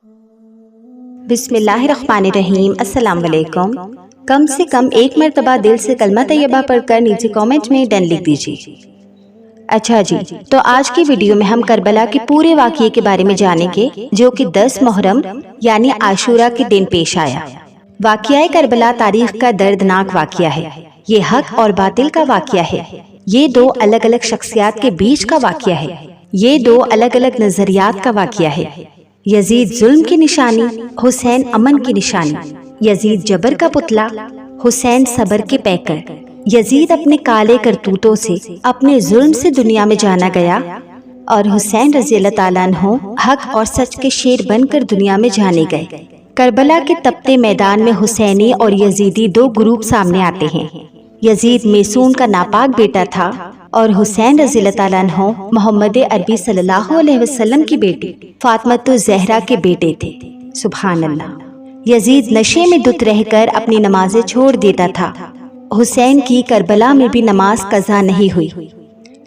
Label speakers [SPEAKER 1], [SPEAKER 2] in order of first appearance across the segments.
[SPEAKER 1] بسم اللہ الرحمن الرحیم۔ السلام علیکم۔ کم سے کم ایک مرتبہ دل سے کلمہ طیبہ پڑھ کر نیچے کامنٹ میں ڈن لکھ دیجیے۔ اچھا جی، تو آج کی ویڈیو میں ہم کربلا کے پورے واقعے کے بارے میں جانیں گے، جو کہ 10 محرم یعنی عاشورہ کے دن پیش آیا۔ واقعہ کربلا تاریخ کا دردناک واقعہ ہے۔ یہ حق اور باطل کا واقعہ ہے۔ یہ دو الگ الگ شخصیات کے بیچ کا واقعہ ہے۔ یہ دو الگ الگ نظریات کا واقعہ ہے۔ یزید ظلم کی نشانی، حسین امن کی نشانی۔ یزید جبر کا پتلا، حسین صبر کے پیکر۔ یزید اپنے کالے کرتوتوں سے، اپنے ظلم سے دنیا میں جانا گیا، اور حسین رضی اللہ تعالیٰ عنہ حق اور سچ کے شیر بن کر دنیا میں جانے گئے۔ کربلا کے تپتے میدان میں حسینی اور یزیدی دو گروپ سامنے آتے ہیں۔ یزید میسون کا ناپاک بیٹا تھا، اور حسین رضی اللہ تعالیٰ عنہ محمد عربی صلی اللہ علیہ وسلم کی بیٹی فاطمہ الزہرا کے بیٹے تھے۔ سبحان اللہ۔ یزید نشے میں دھت رہ کر اپنی نمازیں چھوڑ دیتا تھا۔ حسین کی کربلا میں بھی نماز قضا نہیں ہوئی۔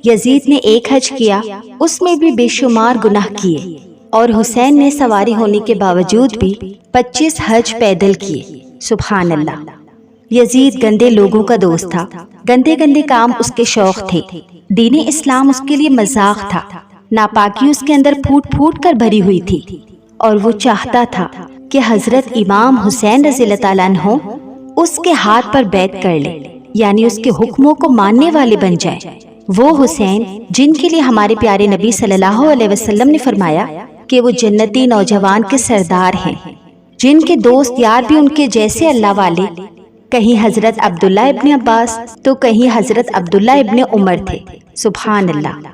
[SPEAKER 1] یزید نے ایک حج کیا، اس میں بھی بے شمار گناہ کیے، اور حسین نے سواری ہونے کے باوجود بھی 25 حج پیدل کیے۔ سبحان اللہ۔ یزید گندے لوگوں کا دوست تھا۔ گندے گندے کام اس کے شوق تھے۔ دین اسلام اس کے لیے مذاق تھا۔ ناپاکی اس کے اندر پھوٹ پھوٹ کر بھری ہوئی تھی، اور وہ چاہتا تھا کہ حضرت امام حسین رضی اللہ تعالیٰ عنہ اس کے ہاتھ پر بیعت کر لے، یعنی اس کے حکموں کو ماننے والے بن جائے۔ وہ حسین جن کے لیے ہمارے پیارے نبی صلی اللہ علیہ وسلم نے فرمایا کہ وہ جنتی نوجوان کے سردار ہیں، جن کے دوست یار بھی ان کے جیسے اللہ والے، کہیں حضرت عبداللہ ابن عباس تو کہیں حضرت عبداللہ ابن عمر تھے۔ سبحان اللہ۔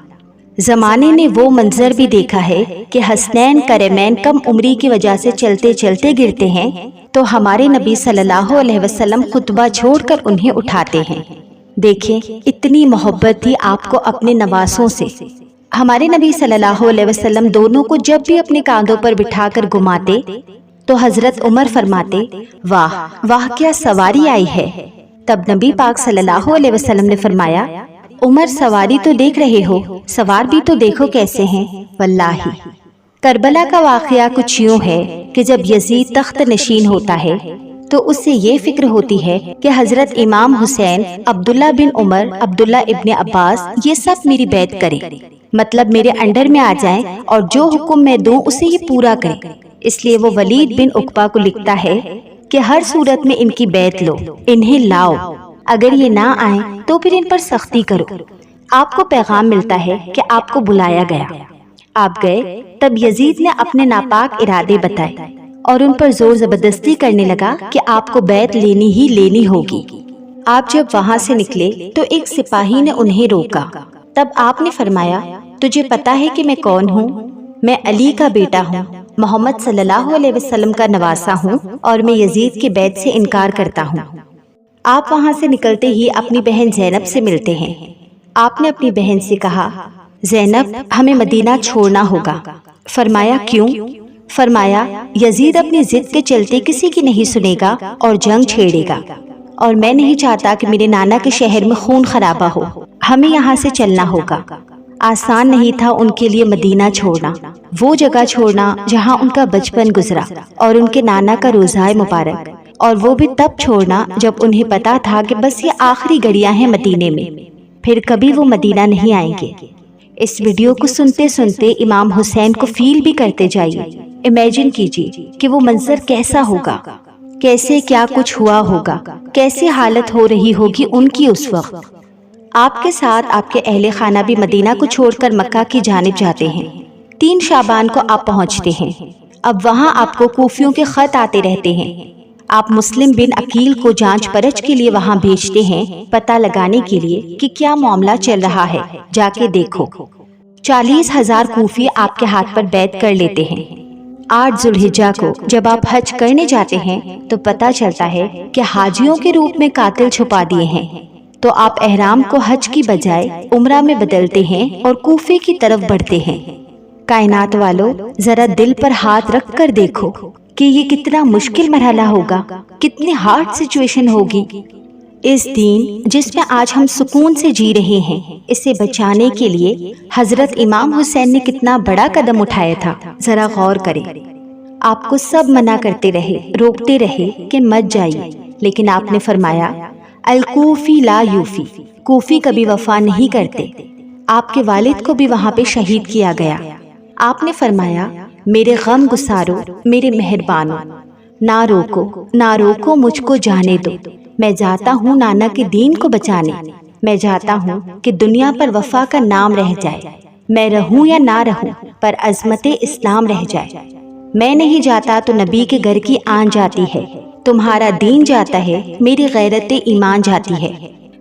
[SPEAKER 1] زمانے نے وہ منظر بھی دیکھا ہے کہ حسنین کرمین کم عمری کی وجہ سے چلتے چلتے گرتے ہیں، تو ہمارے نبی صلی اللہ علیہ وسلم خطبہ چھوڑ کر انہیں اٹھاتے ہیں۔ دیکھیں، اتنی محبت تھی آپ کو اپنے نواسوں سے۔ ہمارے نبی صلی اللہ علیہ وسلم دونوں کو جب بھی اپنے کاندھوں پر بٹھا کر گھماتے تو حضرت عمر فرماتے، واہ واہ کیا سواری آئی ہے۔ تب نبی پاک صلی اللہ علیہ وسلم نے فرمایا، عمر سواری تو دیکھ رہے ہو، سوار بھی تو دیکھو کیسے ہیں۔ واللہ کربلا کا واقعہ کچھ یوں ہے کہ جب یزید تخت نشین ہوتا ہے تو اس سے یہ فکر ہوتی ہے کہ حضرت امام حسین، عبداللہ بن عمر، عبداللہ ابن عباس، یہ سب میری بیعت کریں، مطلب میرے انڈر میں آ جائیں، اور جو حکم میں دوں اسے یہ پورا کریں۔ اس لیے وہ ولید بن عقبہ کو لکھتا ہے کہ ہر صورت میں ان کی بیعت لو، انہیں لاؤ، اگر یہ نہ آئیں تو پھر ان پر سختی کرو۔ آپ کو پیغام ملتا ہے کہ آپ کو بلایا گیا۔ آپ گئے، تب یزید نے اپنے ناپاک ارادے بتائے، اور ان پر زور زبردستی کرنے لگا کہ آپ کو بیعت لینی ہی لینی ہوگی۔ آپ جب وہاں سے نکلے تو ایک سپاہی نے انہیں روکا۔ تب آپ نے فرمایا، تجھے پتا ہے کہ میں کون ہوں؟ میں علی کا بیٹا ہوں، محمد صلی اللہ علیہ وسلم کا نواسا ہوں، اور میں یزید کی بیعت سے انکار کرتا ہوں۔ آپ وہاں سے نکلتے ہی اپنی بہن زینب سے ملتے ہیں۔ آپ نے اپنی بہن سے کہا، زینب ہمیں مدینہ چھوڑنا ہوگا۔ فرمایا کیوں؟ فرمایا یزید اپنی ضد کے چلتے کسی کی نہیں سنے گا اور جنگ چھیڑے گا، اور میں نہیں چاہتا کہ میرے نانا کے شہر میں خون خرابہ ہو۔ ہمیں یہاں سے چلنا ہوگا۔ آسان نہیں تھا ان کے لیے مدینہ چھوڑنا، وہ جگہ چھوڑنا جہاں ان کا بچپن گزرا اور ان کے نانا کا روزہ مبارک، اور وہ بھی تب چھوڑنا جب انہیں پتا تھا کہ بس یہ آخری گھڑیاں ہیں مدینے میں، پھر کبھی وہ مدینہ نہیں آئیں گے۔ اس ویڈیو کو سنتے سنتے امام حسین کو فیل بھی کرتے جائیے۔ امیجن کیجیے کہ وہ منظر کیسا ہوگا، کیسے کیا کچھ ہوا ہوگا، کیسی حالت ہو رہی ہوگی ان کی اس وقت۔ آپ کے ساتھ آپ کے اہل خانہ بھی مدینہ کو چھوڑ کر مکہ کی جانب جاتے ہیں۔ 3 شعبان کو آپ پہنچتے ہیں۔ اب وہاں آپ کو کوفیوں کے خط آتے رہتے ہیں۔ آپ مسلم بن عقیل کو جانچ پرچ کے لیے وہاں بھیجتے ہیں، پتہ لگانے کے لیے کہ کیا معاملہ چل رہا ہے، جا کے دیکھو۔ 40,000 کوفی آپ کے ہاتھ پر بیعت کر لیتے ہیں۔ 8 ذوالحجہ کو جب آپ حج کرنے جاتے ہیں تو پتہ چلتا ہے کہ حاجیوں کے روپ میں قاتل چھپا دیے ہیں، تو آپ احرام کو حج کی بجائے عمرہ میں بدلتے ہیں اور کوفے کی طرف بڑھتے ہیں۔ کائنات والو، ذرا دل پر ہاتھ رکھ کر دیکھو کہ یہ کتنا مشکل مرحلہ ہوگا، کتنی ہارڈ سچویشن ہوگی۔ اس دین جس میں آج ہم سکون سے جی رہے ہیں، اسے بچانے کے لیے حضرت امام حسین نے کتنا بڑا قدم اٹھایا تھا، ذرا غور کریں۔ آپ کو سب منع کرتے رہے، روکتے رہے کہ مت جائیے، لیکن آپ نے فرمایا الکوفی لا یوفی، کوفی کبھی وفا نہیں کرتے۔ آپ کے والد کو بھی وہاں پہ شہید کیا گیا۔ آپ نے فرمایا میرے غم گسارو، میرے مہربانو، نہ روکو مجھ کو جانے دو، میں جاتا ہوں نانا کے دین کو بچانے، میں جاتا ہوں کہ دنیا پر وفا کا نام رہ جائے، میں رہوں یا نہ رہوں پر عظمت اسلام رہ جائے۔ میں نہیں جاتا تو نبی کے گھر کی آن جاتی ہے، تمہارا دین جاتا ہے، میری غیرت ایمان جاتی ہے۔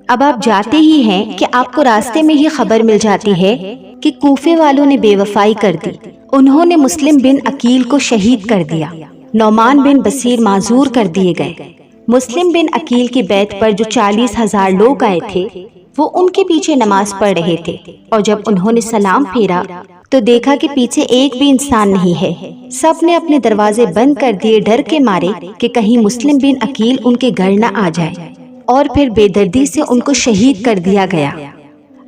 [SPEAKER 1] اب آپ جاتے ہی ہیں کہ آپ کو راستے میں ہی خبر مل جاتی ہے کہ کوفے والوں نے بے وفائی کر دی، انہوں نے مسلم بن عقیل کو شہید کر دیا، نعمان بن بصیر معذور کر دیے گئے۔ مسلم بن عقیل کی بیعت پر جو 40,000 لوگ آئے تھے وہ ان کے پیچھے نماز پڑھ رہے تھے، اور جب انہوں نے سلام پھیرا تو دیکھا کہ پیچھے ایک بھی انسان نہیں ہے۔ سب نے اپنے دروازے بند کر دیے ڈر کے مارے کہ کہیں مسلم بن عقیل ان کے گھر نہ آ جائے، اور پھر بے دردی سے ان کو شہید کر دیا گیا۔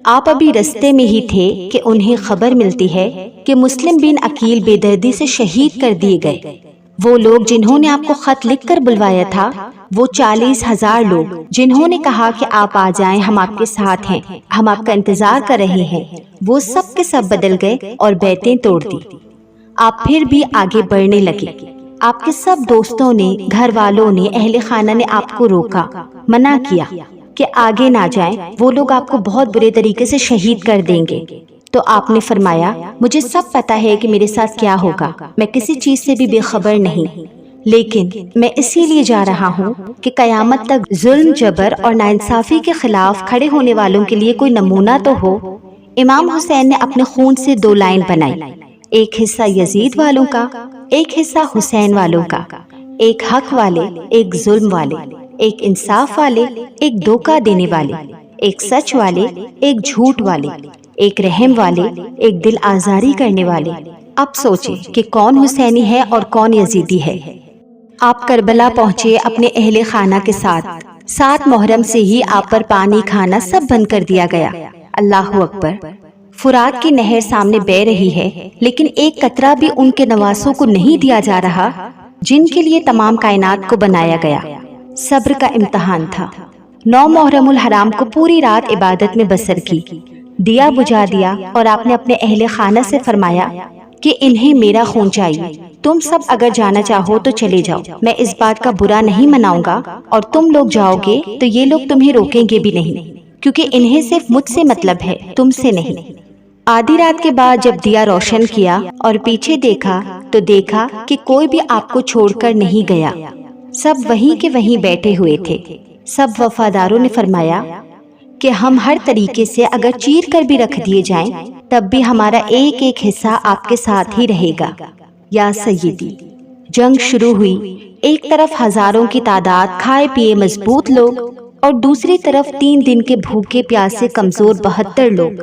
[SPEAKER 1] آپ ابھی رستے میں ہی تھے کہ انہیں خبر ملتی ہے کہ مسلم بن عقیل بے دردی سے شہید کر دیے گئے۔ وہ لوگ جنہوں نے آپ کو خط لکھ کر بلوایا تھا، وہ 40,000 لوگ جنہوں نے کہا کہ آپ آ جائیں، ہم آپ کے ساتھ ہیں، ہم آپ کا انتظار کر رہے ہیں، وہ سب کے سب بدل گئے اور بیعتیں توڑ دی۔ آپ پھر بھی آگے بڑھنے لگے۔ آپ کے سب دوستوں نے، گھر والوں نے، اہل خانہ نے آپ کو روکا، منع کیا کہ آگے نہ جائیں، وہ لوگ آپ کو بہت برے طریقے سے شہید کر دیں گے۔ تو آپ نے فرمایا مجھے سب پتہ ہے کہ میرے ساتھ کیا ہوگا، میں کسی چیز سے بھی بے خبر نہیں، لیکن میں اسی لیے جا رہا ہوں کہ قیامت تک ظلم، جبر اور ناانصافی کے خلاف کھڑے ہونے والوں کے لیے کوئی نمونہ تو ہو۔ امام حسین نے اپنے خون سے 2 لائن بنائی، ایک حصہ یزید والوں کا، ایک حصہ حسین والوں کا، ایک حق والے، ایک ظلم والے، ایک انصاف والے، ایک دھوکہ دینے والے، ایک سچ والے، ایک جھوٹ والے، ایک رحم والے، ایک دل آزاری کرنے والے۔ اب سوچیں کہ کون حسینی ہے اور کون یزیدی ہے۔ آپ کربلا پہنچے اپنے اہل خانہ کے ساتھ، 7 محرم سے ہی آپ پر پانی کھانا سب بند کر دیا گیا۔ اللہ اکبر۔ فرات کی نہر سامنے بہہ رہی ہے، لیکن ایک قطرہ بھی ان کے نواسوں کو نہیں دیا جا رہا جن کے لیے تمام کائنات کو بنایا گیا۔ صبر کا امتحان تھا۔ 9 محرم الحرام کو پوری رات عبادت میں بسر کی، دیا بجھا دیا، اور آپ نے اپنے اہل خانہ سے فرمایا کہ انہیں میرا خون چاہیے، تم سب اگر جانا چاہو تو چلے جاؤ، میں اس بات کا برا نہیں مناؤں گا، اور تم لوگ جاؤ گے تو یہ لوگ تمہیں روکیں گے بھی نہیں، کیونکہ انہیں صرف مجھ سے مطلب ہے، تم سے نہیں۔ آدھی رات کے بعد جب دیا روشن کیا اور پیچھے دیکھا تو دیکھا کہ کوئی بھی آپ کو چھوڑ کر نہیں گیا، سب وہیں کے وہیں بیٹھے ہوئے تھے۔ سب وفاداروں نے فرمایا کہ ہم ہر طریقے سے اگر چیر کر بھی رکھ دیے جائیں تب بھی ہمارا ایک ایک حصہ آپ کے ساتھ ہی رہے گا یا سیدی۔ جنگ شروع ہوئی، ایک طرف ہزاروں کی تعداد کھائے پیے مضبوط لوگ، اور دوسری طرف 3 دن کے بھوکے پیاسے کمزور 72 لوگ۔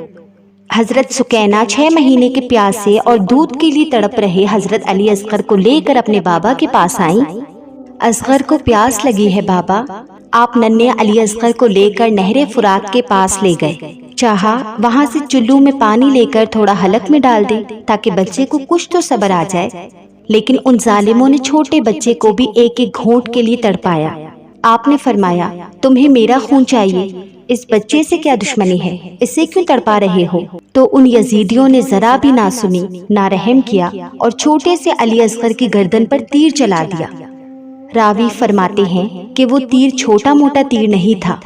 [SPEAKER 1] حضرت سکینہ 6 مہینے کے پیاسے اور دودھ کے لیے تڑپ رہے حضرت علی اصغر کو لے کر اپنے بابا کے پاس آئیں۔ اصغر کو پیاس لگی ہے بابا۔ آپ ننھے علی اصغر کو لے کر نہر فرات کے پاس لے گئے، چاہا وہاں سے چلو میں پانی لے کر تھوڑا حلق میں ڈال دیں تاکہ بچے کو کچھ تو صبر آ جائے، لیکن ان ظالموں نے چھوٹے بچے کو بھی ایک ایک گھونٹ کے لیے تڑپایا۔ آپ نے فرمایا تمہیں میرا خون چاہیے، اس بچے سے کیا دشمنی ہے، اسے کیوں تڑپا رہے ہو؟ تو ان یزیدیوں نے ذرا بھی نہ سنی، نہ رحم کیا، اور چھوٹے سے علی اصغر کی گردن پر تیر چلا دیا۔ راوی فرماتے ہیں کہ وہ تیر چھوٹا موٹا تیر نہیں تھا،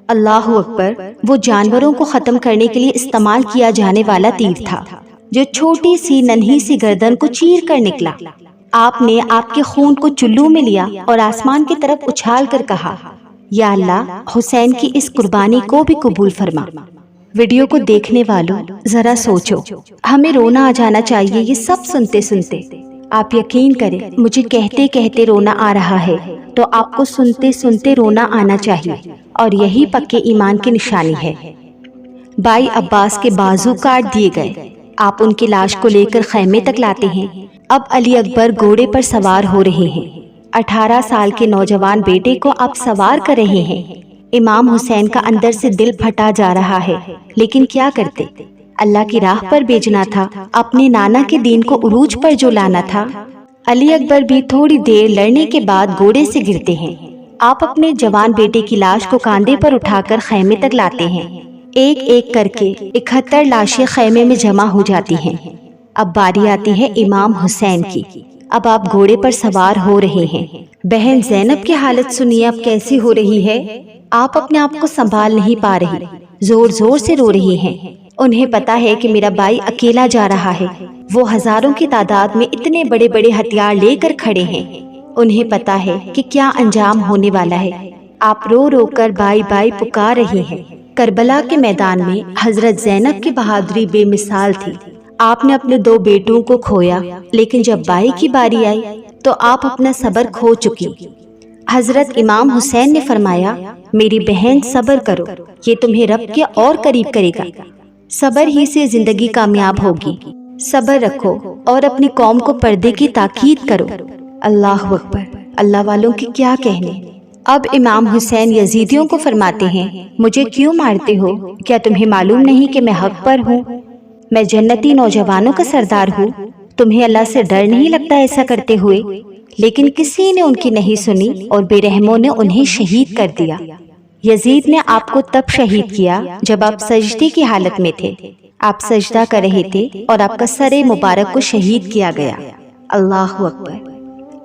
[SPEAKER 1] اللہ اکبر، وہ جانوروں کو ختم کرنے کے لیے استعمال کیا جانے والا تیر تھا جو چھوٹی سی ننھی سی گردن کو چیر کر نکلا۔ آپ نے آپ کے خون کو چلو میں لیا اور آسمان کی طرف اچھال کر کہا، یا اللہ حسین کی اس قربانی کو بھی قبول فرما۔ ویڈیو کو دیکھنے والوں ذرا سوچو، ہمیں رونا آ جانا چاہیے یہ سب سنتے سنتے۔ آپ یقین کریں مجھے کہتے کہتے رونا آ رہا ہے، تو آپ کو سنتے سنتے رونا آنا چاہیے، اور یہی پکے ایمان کی نشانی ہے۔ بھائی عباس کے بازو کاٹ دیے گئے، آپ ان کی لاش کو لے کر خیمے تک لاتے ہیں۔ اب علی اکبر گھوڑے پر سوار ہو رہے ہیں، 18 سال کے نوجوان بیٹے کو آپ سوار کر رہے ہیں۔ امام حسین کا اندر سے دل پھٹا جا رہا ہے، لیکن کیا کرتے، اللہ کی راہ پر بھیجنا تھا، اپنے نانا کے دین کو عروج پر جو لانا تھا۔ علی اکبر بھی تھوڑی دیر لڑنے کے بعد گھوڑے سے گرتے ہیں۔ آپ اپنے جوان بیٹے کی لاش کو کاندھے پر اٹھا کر خیمے تک لاتے ہیں۔ ایک ایک کر کے 71 لاشیں خیمے میں جمع ہو جاتی ہیں۔ اب باری آتی ہے امام حسین کی۔ اب آپ گھوڑے پر سوار ہو رہے ہیں۔ بہن زینب کی حالت سنیے اب کیسی ہو رہی ہے۔ آپ اپنے آپ کو سنبھال نہیں پا رہی، زور زور سے رو رہی ہیں۔ انہیں پتا ہے کہ میرا بھائی اکیلا جا رہا ہے، وہ ہزاروں کی تعداد میں اتنے بڑے بڑے ہتھیار لے کر کھڑے ہیں۔ انہیں پتا ہے کہ کیا انجام ہونے والا ہے۔ آپ رو رو کر بائی بائی پکار رہی ہیں۔ کربلا کے میدان میں حضرت زینب کی بہادری بے مثال تھی۔ آپ نے اپنے 2 بیٹوں کو کھویا، لیکن جب بائی کی باری آئی تو آپ اپنا صبر کھو چکی۔ حضرت امام حسین نے فرمایا، میری بہن صبر کرو، یہ تمہیں رب کے اور قریب کرے گا۔ صبر ہی سے زندگی کامیاب ہوگی۔ صبر رکھو اور اپنی قوم کو پردے کی تاکید کرو۔ اللہ اکبر، اللہ والوں کی کیا کہنے۔ اب امام حسین یزیدیوں کو فرماتے ہیں، مجھے کیوں مارتے ہو؟ کیا تمہیں معلوم نہیں کہ میں حق پر ہوں؟ میں جنتی نوجوانوں کا سردار ہوں۔ تمہیں اللہ سے ڈر نہیں لگتا ایسا کرتے ہوئے؟ لیکن کسی نے ان کی نہیں سنی اور بے رحموں نے انہیں شہید کر دیا۔ یزید نے آپ کو تب شہید کیا جب آپ سجدے کی حالت میں تھے۔ آپ سجدہ کر رہے تھے اور آپ کا سر مبارک کو شہید کیا گیا۔ اللہ اکبر۔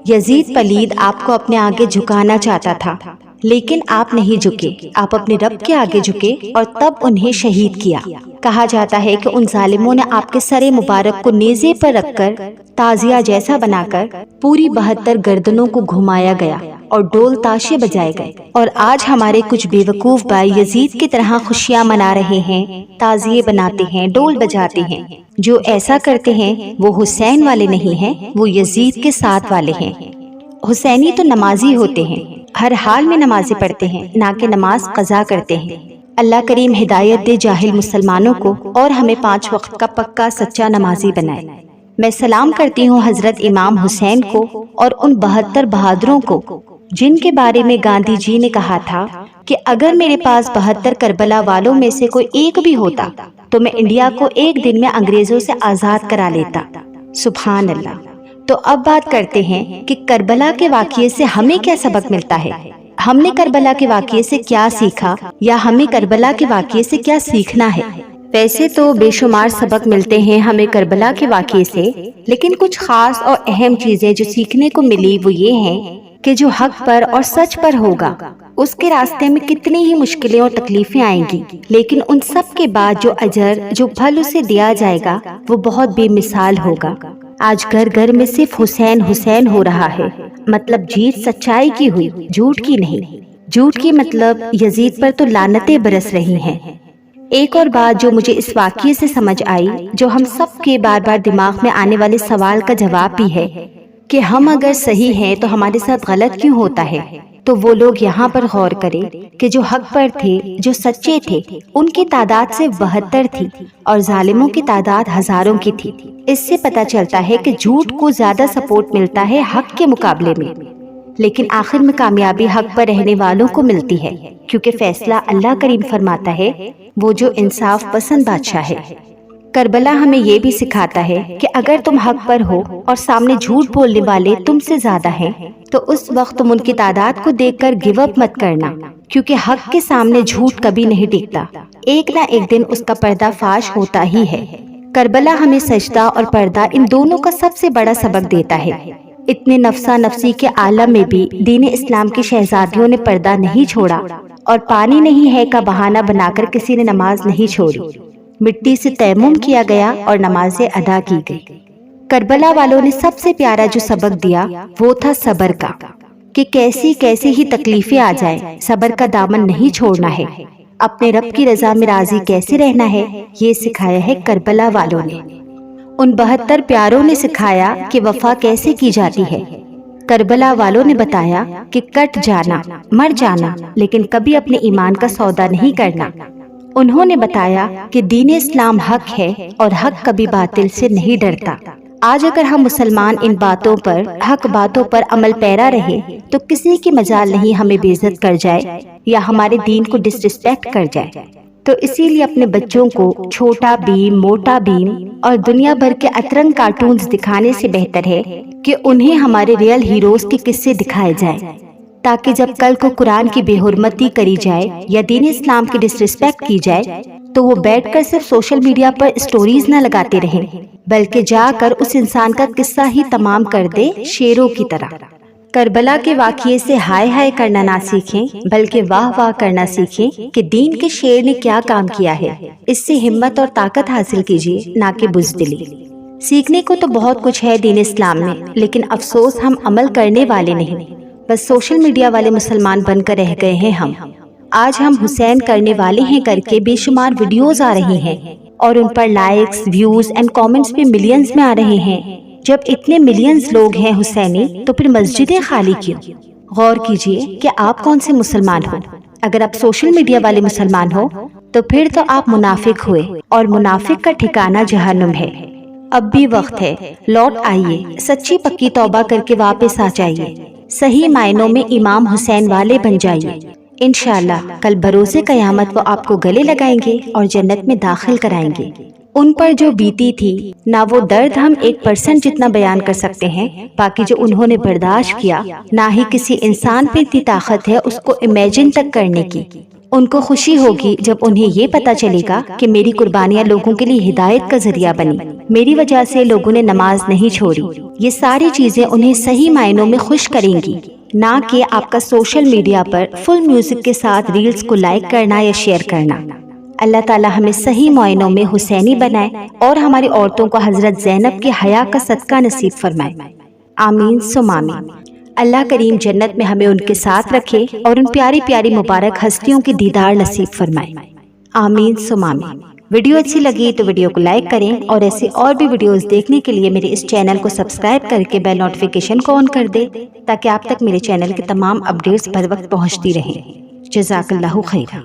[SPEAKER 1] یزید پلید آپ کو اپنے آگے جھکانا چاہتا تھا، لیکن آپ نہیں جھکے۔ آپ اپنے رب کے آگے جھکے اور تب انہیں شہید کیا۔ کہا جاتا ہے کہ ان ظالموں نے آپ کے سر مبارک کو نیزے پر رکھ کر تازیہ جیسا بنا کر پوری 72 گردنوں کو گھمایا گیا اور ڈول تاشے بجائے گئے۔ اور آج ہمارے کچھ بیوقوف بھائی یزید کی طرح خوشیاں منا رہے ہیں، تازیے بناتے ہیں، ڈول بجاتے ہیں۔ جو ایسا کرتے ہیں وہ حسین والے نہیں ہیں، وہ یزید کے ساتھ والے ہیں۔ حسینی تو نمازی ہوتے ہیں، ہر حال میں نمازیں پڑھتے ہیں، نہ کہ نماز قضا کرتے ہیں۔ اللہ کریم ہدایت دے جاہل مسلمانوں کو اور ہمیں 5 وقت کا پکا سچا نمازی بنائے۔ میں سلام کرتی ہوں حضرت امام حسین کو اور ان 72 بہادروں کو جن کے بارے میں گاندھی جی نے کہا تھا کہ اگر میرے پاس 72 کربلا والوں میں سے کوئی ایک بھی ہوتا تو میں انڈیا کو ایک دن میں انگریزوں سے آزاد کرا لیتا۔ سبحان اللہ۔ تو اب بات کرتے ہیں کہ کربلا کے واقعے سے ہمیں کیا سبق ملتا ہے۔ ہم نے کربلا کے واقعے سے کیا سیکھا یا ہمیں کربلا کے واقعے سے کیا سیکھنا ہے؟ ویسے تو بے شمار سبق ملتے ہیں ہمیں کربلا کے واقعے سے، لیکن کچھ خاص اور اہم چیزیں جو سیکھنے کو ملی وہ یہ ہیں کہ جو حق پر اور سچ پر ہوگا اس کے راستے میں کتنی ہی مشکلیں اور تکلیفیں آئیں گی، لیکن ان سب کے بعد جو اجر جو پھل اسے دیا جائے گا وہ بہت بے مثال ہوگا۔ آج گھر گھر میں صرف حسین حسین ہو رہا ہے، مطلب جیت سچائی کی ہوئی، جھوٹ کی نہیں۔ جھوٹ کی مطلب یزید پر تو لعنتیں برس رہی ہیں۔ ایک اور بات جو مجھے اس واقعے سے سمجھ آئی، جو ہم سب کے بار بار دماغ میں آنے والے سوال کا جواب بھی ہے کہ ہم اگر صحیح ہیں تو ہمارے ساتھ غلط کیوں ہوتا ہے؟ تو وہ لوگ یہاں پر غور کریں کہ جو حق پر تھے، جو سچے تھے، ان کی تعداد صرف 72 تھی اور ظالموں کی تعداد ہزاروں کی تھی۔ اس سے پتہ چلتا ہے کہ جھوٹ کو زیادہ سپورٹ ملتا ہے حق کے مقابلے میں، لیکن آخر میں کامیابی حق پر رہنے والوں کو ملتی ہے، کیونکہ فیصلہ اللہ کریم فرماتا ہے، وہ جو انصاف پسند بادشاہ ہے۔ کربلا ہمیں یہ بھی سکھاتا ہے کہ اگر تم حق پر ہو اور سامنے جھوٹ بولنے والے تم سے زیادہ ہیں تو اس وقت تم ان کی تعداد کو دیکھ کر گیو اپ مت کرنا، کیونکہ حق کے سامنے جھوٹ کبھی نہیں ٹکتا، ایک نہ ایک دن اس کا پردہ فاش ہوتا ہی ہے۔ کربلا ہمیں سجدہ اور پردہ ان دونوں کا سب سے بڑا سبق دیتا ہے۔ اتنے نفسا نفسی کے عالم میں بھی دین اسلام کی شہزادیوں نے پردہ نہیں چھوڑا اور پانی نہیں ہے کا بہانہ بنا کر کسی نے نماز نہیں چھوڑی۔ مٹی سے تیمم کیا گیا اور نمازیں ادا کی گئی۔ کربلا والوں نے سب سے پیارا جو سبق دیا وہ تھا صبر کا، کہ کیسی کیسی ہی تکلیفیں آ جائیں صبر کا دامن نہیں چھوڑنا ہے، اپنے رب کی رضا میں راضی کیسے رہنا ہے، یہ سکھایا ہے کربلا والوں نے۔ ان 72 پیاروں نے سکھایا کہ وفا کیسے کی جاتی ہے۔ کربلا والوں نے بتایا کہ کٹ جانا، مر جانا، لیکن کبھی اپنے ایمان کا سودا نہیں کرنا۔ انہوں نے بتایا کہ دین اسلام حق ہے اور حق کبھی باطل سے نہیں ڈرتا۔ آج اگر ہم مسلمان ان باتوں پر، حق باتوں پر عمل پیرا رہے تو کسی کی مجال نہیں ہمیں بے عزت کر جائے یا ہمارے دین کو ڈس رسپیکٹ کر جائے۔ تو اسی لیے اپنے بچوں کو چھوٹا بھیم، موٹا بھیم اور دنیا بھر کے اترنگ کارٹونز دکھانے سے بہتر ہے کہ انہیں ہمارے ریئل ہیروز کے قصے دکھائے جائیں، تاکہ جب کل کو قرآن کی بے حرمتی کری جائے یا دین اسلام کی ڈس ریسپیکٹ کی جائے تو وہ بیٹھ کر صرف سوشل میڈیا پر اسٹوریز نہ لگاتے رہیں، بلکہ جا کر اس انسان کا قصہ ہی تمام کر دے شیروں کی طرح۔ کربلا کے واقعے سے ہائے ہائے کرنا نہ سیکھیں، بلکہ واہ واہ کرنا سیکھیں کہ دین کے شیر نے کیا کام کیا ہے۔ اس سے ہمت اور طاقت حاصل کیجیے، نہ کہ بزدلی۔ سیکھنے کو تو بہت کچھ ہے دین اسلام میں، لیکن افسوس ہم عمل کرنے والے نہیں، بس سوشل میڈیا والے مسلمان بن کر رہ گئے ہیں ہم۔ آج ہم حسین کرنے والے ہیں کر کے بے شمار ویڈیوز آ رہی ہیں اور ان پر لائکس، ویوز اینڈ کامنٹس بھی ملینز میں آ رہے ہیں۔ جب اتنے ملینز لوگ ہیں حسینی تو پھر مسجدیں خالی کیوں؟ غور کیجئے کہ آپ کون سے مسلمان ہو۔ اگر آپ سوشل میڈیا والے مسلمان ہو تو پھر تو آپ منافق ہوئے، اور منافق کا ٹھکانہ جہنم ہے۔ اب بھی وقت ہے، لوٹ آئیے، سچی پکی توبہ کر کے واپس آ جائیے، صحیح معنوں میں امام حسین والے بن جائیے۔ انشاءاللہ کل بروز قیامت وہ آپ کو گلے لگائیں گے اور جنت میں داخل کرائیں گے۔ ان پر جو بیتی تھی، نہ وہ درد ہم 1% جتنا بیان کر سکتے ہیں، باقی جو انہوں نے برداشت کیا، نہ ہی کسی انسان پہ اتنی طاقت ہے اس کو امیجن تک کرنے کی۔ ان کو خوشی ہوگی جب انہیں یہ پتا چلے گا کہ میری قربانیاں لوگوں کے لیے ہدایت کا ذریعہ بنی، میری وجہ سے لوگوں نے نماز نہیں چھوڑی۔ یہ ساری چیزیں انہیں صحیح معنوں میں خوش کریں گی، نہ کہ آپ کا سوشل میڈیا پر فل میوزک کے ساتھ ریلز کو لائک کرنا یا شیئر کرنا۔ اللہ تعالی ہمیں صحیح معنوں میں حسینی بنائے اور ہماری عورتوں کو حضرت زینب کے حیا کا صدقہ نصیب فرمائے۔ آمین ثم آمین۔ اللہ کریم جنت میں ہمیں ان کے ساتھ رکھے اور ان پیاری پیاری مبارک ہستیوں کی دیدار نصیب فرمائے۔ آمین ثم آمین۔ ویڈیو اچھی لگی تو ویڈیو کو لائک کریں، اور ایسی اور بھی ویڈیوز دیکھنے کے لیے میرے اس چینل کو سبسکرائب کر کے بیل نوٹیفیکیشن کو آن کر دے، تاکہ آپ تک میرے چینل کے تمام اپڈیٹس بر وقت پہنچتی رہیں۔ جزاک اللہ خیرہ۔